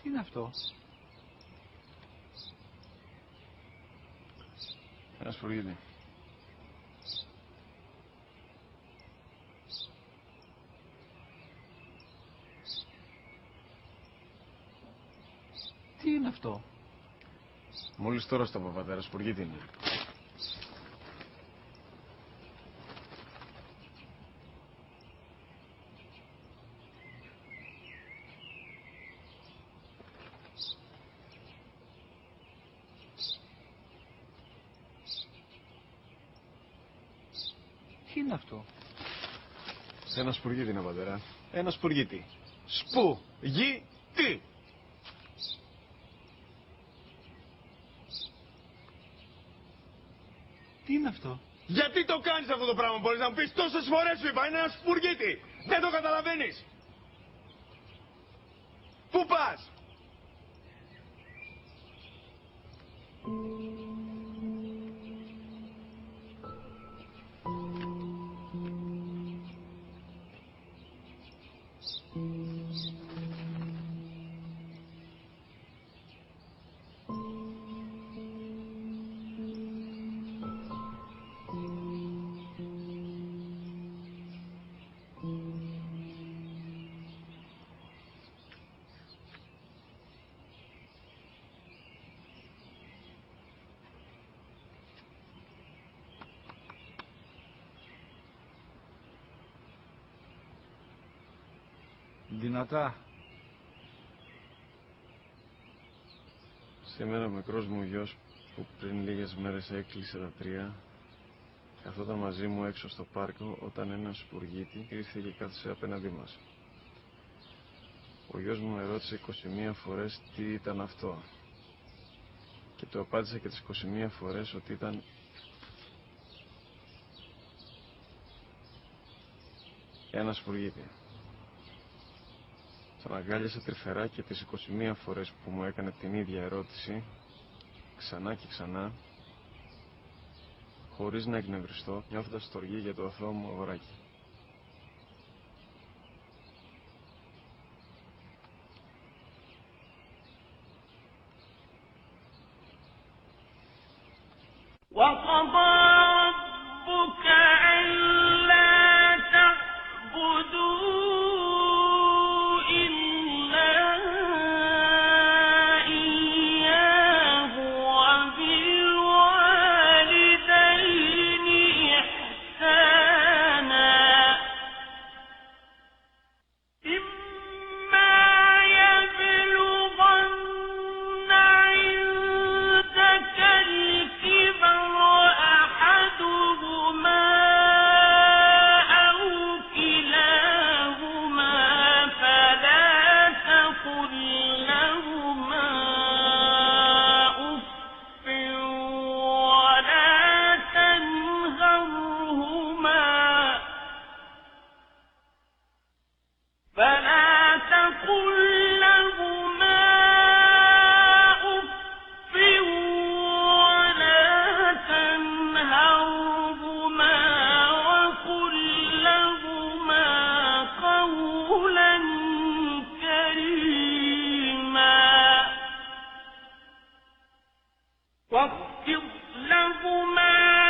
Τι είναι αυτό? Ένα σπουργίτη. Τι είναι αυτό? Μόλις τώρα στο πατέρα, σπουργίτη είναι. Τι είναι αυτό? Ένα σπουργίτη είναι, πατέρα. Ένα σπουργίτη. Σπου-γι-τι. Τι είναι αυτό? Γιατί το κάνεις αυτό το πράγμα, μπορείς να μου πεις? Τόσες φορές σου είπα, είναι ένα σπουργίτη. Δεν το καταλαβαίνεις. Πού πας? Δυνατά. Σήμερα ο μικρός μου γιος που πριν λίγες μέρες έκλεισε τα 3 καθόταν μαζί μου έξω στο πάρκο όταν ένα σπουργίτη ήρθε και κάθισε απέναντί μας. Ο γιος μου με ρώτησε 21 φορές τι ήταν αυτό και του απάντησα και τις 21 φορές ότι ήταν ένα σπουργίτη. Τον αγκάλιασα τρυφερά και τις 21 φορές που μου έκανε την ίδια ερώτηση, ξανά και ξανά, χωρίς να εκνευριστώ, νιώθοντας στοργή για το αθώο μου αγοράκι. واخفض لهما